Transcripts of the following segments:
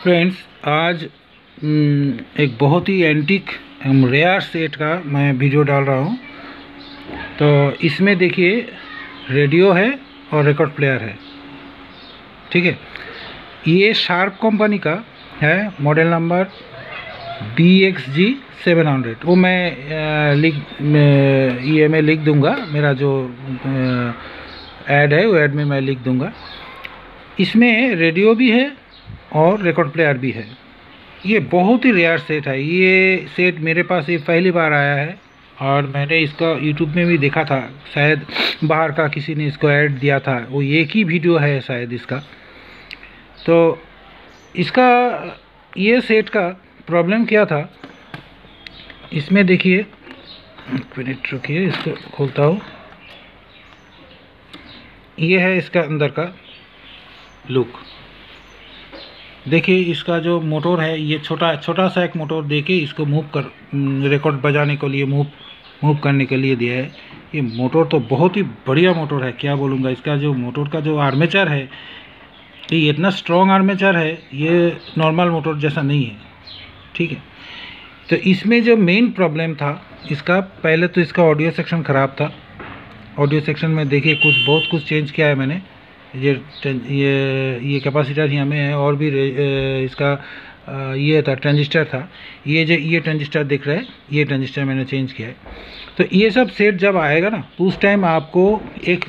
Friends, आज एक बहुत ही एंटीक रेयर सेट का मैं वीडियो डाल रहा हूँ। तो इसमें देखिए रेडियो है और रिकॉर्ड प्लेयर है। ठीक है, ये शार्प कंपनी का है, मॉडल नंबर BXG700। वो मैं लिख दूंगा, मेरा जो ऐड है वो ऐड में मैं लिख दूंगा। इसमें रेडियो भी है और रिकॉर्ड प्लेयर भी है। ये बहुत ही रेयर सेट है। ये सेट मेरे पास ये पहली बार आया है और मैंने इसका यूट्यूब में भी देखा था, शायद बाहर का किसी ने इसको ऐड दिया था, वो एक ही वीडियो है शायद इसका। तो इसका ये सेट का प्रॉब्लम क्या था, इसमें देखिए, एक मिनट रुकिए, इसको खोलता हूँ। ये है इसका अंदर का लुक। देखिए इसका जो मोटर है, ये छोटा सा एक मोटर देके इसको मूव कर रिकॉर्ड बजाने के लिए मूव करने के लिए दिया है। ये मोटर तो बहुत ही बढ़िया मोटर है, क्या बोलूँगा। इसका जो मोटर का जो आर्मेचर है, ये इतना स्ट्रॉन्ग आर्मेचर है, ये नॉर्मल मोटर जैसा नहीं है। ठीक है, तो इसमें जो मेन प्रॉब्लम था इसका, पहले तो इसका ऑडियो सेक्शन ख़राब था। ऑडियो सेक्शन में देखिए बहुत कुछ चेंज किया है मैंने। ये कैपेसिटर ही हमें है, और भी इसका ये था, ट्रांजिस्टर था। ये ट्रांजिस्टर दिख रहा है, ये ट्रांजिस्टर मैंने चेंज किया है। तो ये सब सेट जब आएगा ना, तो उस टाइम आपको एक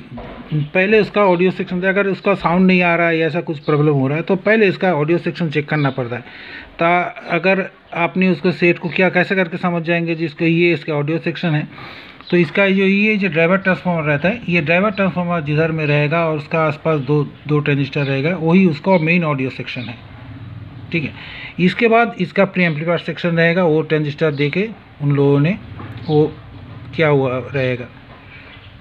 पहले उसका ऑडियो सेक्शन, अगर उसका साउंड नहीं आ रहा है या ऐसा कुछ प्रॉब्लम हो रहा है, तो पहले इसका ऑडियो सेक्शन चेक करना पड़ता है। अगर आपने उसको सेट को कैसे करके समझ जाएंगे जिसको ये इसका ऑडियो सेक्शन है। तो इसका ये ड्राइवर ट्रांसफार्मर रहता है, ये ड्राइवर ट्रांसफार्मर जिधर में रहेगा और उसका आसपास दो ट्रांजिस्टर रहेगा, वही उसका मेन ऑडियो सेक्शन है। ठीक है, इसके बाद इसका प्री एम्पलीफायर सेक्शन रहेगा, वो ट्रांजिस्टर देके उन लोगों ने वो क्या हुआ रहेगा।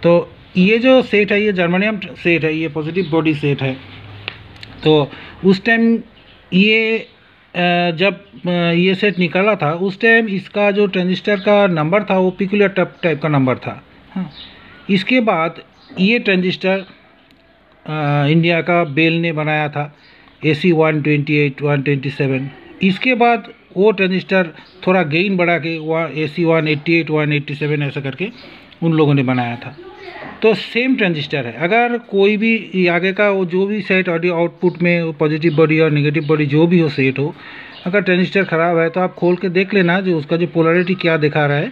तो ये जो सेट है, ये जर्मनियम सेट है, ये पॉजिटिव बॉडी सेट है। तो उस टाइम ये जब ये सेट निकाला था, उस टाइम इसका जो ट्रांजिस्टर का नंबर था वो पिकुलियर टाइप का नंबर था। हाँ, इसके बाद ये ट्रांजिस्टर इंडिया का बेल ने बनाया था, AC 128 127। इसके बाद वो ट्रांजिस्टर थोड़ा गेन बढ़ा के AC 188 187 ऐसा करके उन लोगों ने बनाया था। तो सेम ट्रांजिस्टर है। अगर कोई भी आगे का वो जो भी सेट ऑडियो आउटपुट में पॉजिटिव बॉडी और नेगेटिव बॉडी जो भी हो सेट हो, अगर ट्रांजिस्टर ख़राब है तो आप खोल के देख लेना जो उसका जो पोलैरिटी क्या दिखा रहा है,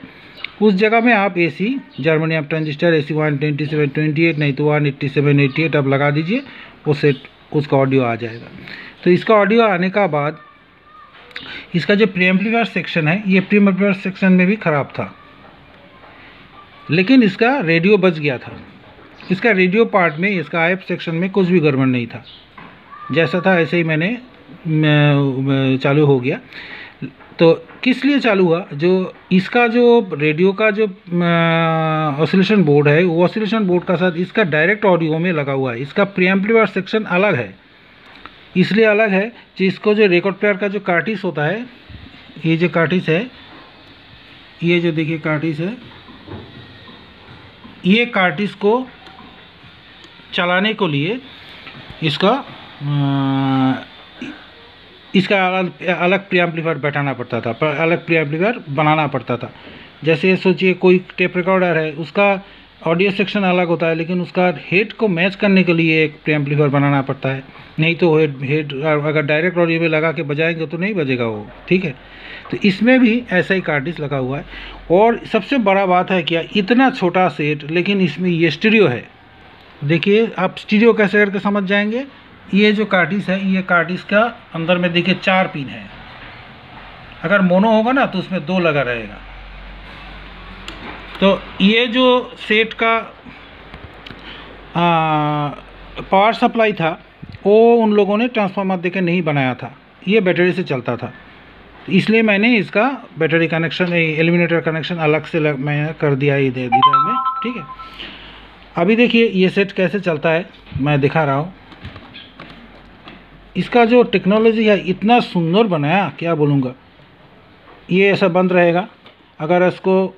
उस जगह में आप AC जर्मनियम ट्रांजिस्टर AC 127 28 नहीं तो 187 88 आप लगा दीजिए, वो सेट उसका ऑडियो आ जाएगा। तो इसका ऑडियो आने का बाद इसका जो प्री एम्पलीफायर सेक्शन है, ये प्री एम्पलीफायर सेक्शन में भी ख़राब था, लेकिन इसका रेडियो बच गया था। इसका रेडियो पार्ट में, इसका IF सेक्शन में कुछ भी गड़बड़ नहीं था, जैसा था ऐसे ही मैंने चालू हो गया। तो किस लिए चालू हुआ, जो इसका जो रेडियो का जो ऑसिलेशन बोर्ड है, वो ऑसिलेशन बोर्ड का साथ इसका डायरेक्ट ऑडियो में लगा हुआ है। इसका प्री एम्पलीफायर सेक्शन अलग है, इसलिए अलग है कि इसको जो रिकॉर्ड प्लेयर का जो कार्टिस होता है, ये जो कार्टिस है, ये जो देखिए कार्टिस है, ये कार्टिस को चलाने के लिए इसका अलग प्री एम्पलीफायर बैठाना पड़ता था, अलग प्री एम्पलीफायर बनाना पड़ता था। जैसे सोचिए कोई टेप रिकॉर्डर है, उसका ऑडियो सेक्शन अलग होता है, लेकिन उसका हेड को मैच करने के लिए एक प्री एम्पलीफायर बनाना पड़ता है, नहीं तो हेड अगर डायरेक्ट ऑडियो में लगा के बजाएंगे तो नहीं बजेगा वो। ठीक है, तो इसमें भी ऐसा ही कार्टिस लगा हुआ है। और सबसे बड़ा बात है क्या, इतना छोटा सेट, लेकिन इसमें ये स्टीरियो है। देखिए आप स्टीरियो कैसे करके समझ जाएंगे। ये जो कार्टिस है, ये कार्टिस का अंदर में देखिए 4 पिन है। अगर मोनो होगा ना तो उसमें 2 लगा रहेगा। तो ये जो सेट का पावर सप्लाई था, वो उन लोगों ने ट्रांसफार्मर देके नहीं बनाया था, ये बैटरी से चलता था। तो इसलिए मैंने इसका बैटरी कनेक्शन, एलिमिनेटर कनेक्शन अलग से मैं कर दिया इधर में। ठीक है, अभी देखिए ये सेट कैसे चलता है, मैं दिखा रहा हूँ। इसका जो टेक्नोलॉजी है इतना सुंदर बनाया, क्या बोलूँगा। ये ऐसा बंद रहेगा, अगर इसको,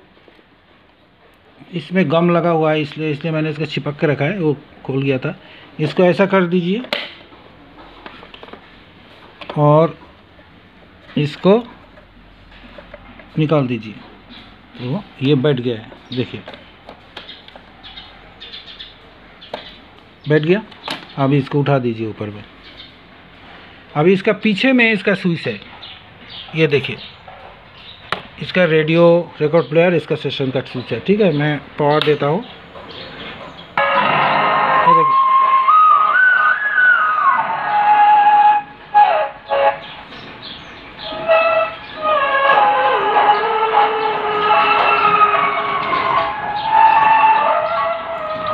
इसमें गम लगा हुआ है इसलिए मैंने इसको चिपक के रखा है, वो खोल गया था। इसको ऐसा कर दीजिए और इसको निकाल दीजिए, तो ये बैठ गया है, देखिए बैठ गया। अभी इसको उठा दीजिए ऊपर में। अभी इसका पीछे में इसका स्विच है, ये देखिए, इसका रेडियो रिकॉर्ड प्लेयर, इसका सेशन का स्विच है। ठीक है, मैं पावर देता हूँ, ये देखिए,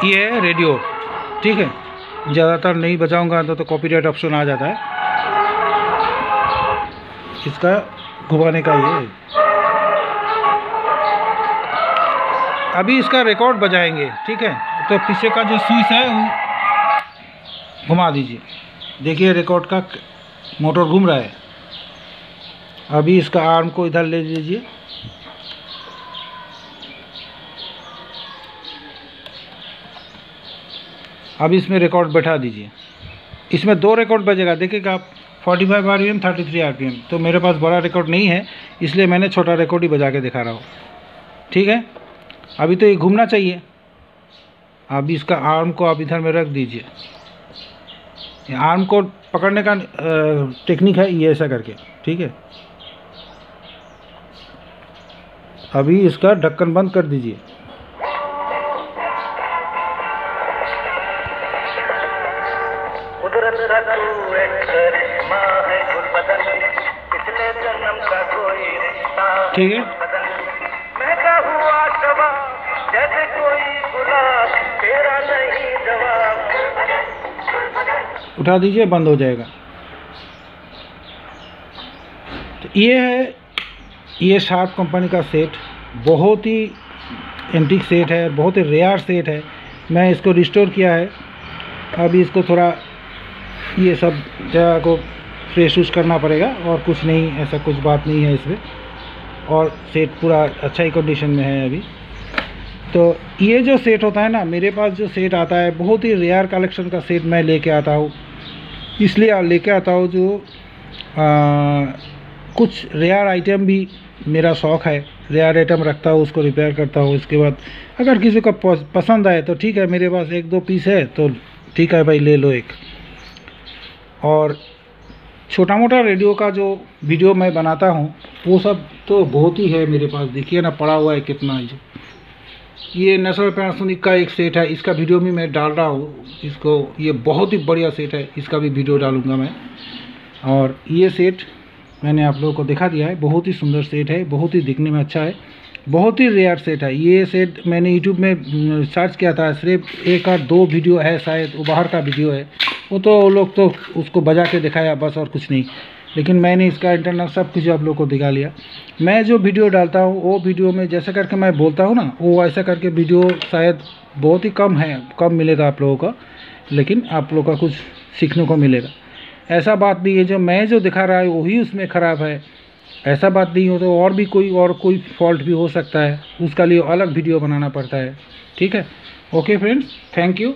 ये है रेडियो। ठीक है, ज़्यादातर नहीं बजाऊंगा तो कॉपीराइट ऑप्शन आ जाता है, इसका घुमाने का ये। अभी इसका रिकॉर्ड बजाएंगे। ठीक है, तो पीछे का जो स्विच है वो घुमा दीजिए, देखिए रिकॉर्ड का मोटर घूम रहा है। अभी इसका आर्म को इधर ले लीजिए, अभी इसमें रिकॉर्ड बैठा दीजिए। इसमें 2 रिकॉर्ड बजेगा, देखिएगा आप, 45 RPM 33 RPM। तो मेरे पास बड़ा रिकॉर्ड नहीं है, इसलिए मैंने छोटा रिकॉर्ड ही बजा के दिखा रहा हूँ। ठीक है, अभी तो ये घूमना चाहिए। अभी इसका आर्म को आप इधर में रख दीजिए, आर्म को पकड़ने का टेक्निक है ये, ऐसा करके। ठीक है, अभी इसका ढक्कन बंद कर दीजिए। ठीक है, उठा दीजिए, बंद हो जाएगा। तो ये है, ये शार्प कंपनी का सेट, बहुत ही एंटीक सेट है, बहुत ही रेयर सेट है। मैं इसको रिस्टोर किया है। अभी इसको थोड़ा ये सब जगह को फ्रेश यूज करना पड़ेगा, और कुछ नहीं, ऐसा कुछ बात नहीं है इसमें। और सेट पूरा अच्छा ही कंडीशन में है अभी। तो ये जो सेट होता है ना, मेरे पास जो सेट आता है, बहुत ही रेयर कलेक्शन का सेट मैं लेके आता हूँ। इसलिए लेके आता हूँ जो कुछ रेयर आइटम भी मेरा शौक़ है, रेयर आइटम रखता हूँ, उसको रिपेयर करता हूँ। उसके बाद अगर किसी को पसंद आए तो ठीक है, मेरे पास 1-2 पीस है तो ठीक है भाई, ले लो एक। और छोटा मोटा रेडियो का जो वीडियो मैं बनाता हूँ वो सब तो बहुत ही है मेरे पास, देखिए ना पड़ा हुआ है कितना। ये नेशनल पैनासोनिक का एक सेट है, इसका वीडियो भी मैं डाल रहा हूँ इसको, ये बहुत ही बढ़िया सेट है, इसका भी वीडियो डालूंगा मैं। और ये सेट मैंने आप लोगों को दिखा दिया है, बहुत ही सुंदर सेट है, बहुत ही दिखने में अच्छा है, बहुत ही रेयर सेट है। ये सेट मैंने यूट्यूब में सर्च किया था, सिर्फ 1-2 वीडियो है शायद, वो बाहर का वीडियो है, वो तो लोग तो उसको बजा के दिखाया बस, और कुछ नहीं। लेकिन मैंने इसका इंटरनल सब कुछ आप लोग को दिखा लिया। मैं जो वीडियो डालता हूँ वो वीडियो में जैसे करके मैं बोलता हूँ ना, वो ऐसा करके वीडियो शायद बहुत ही कम है, कम मिलेगा आप लोगों का, लेकिन आप लोगों का कुछ सीखने को मिलेगा। ऐसा बात नहीं है जो मैं जो दिखा रहा है वही उसमें ख़राब है, ऐसा बात नहीं हो। तो और भी कोई फॉल्ट भी हो सकता है, उसका लिए अलग वीडियो बनाना पड़ता है। ठीक है, ओके फ्रेंड्स, थैंक यू।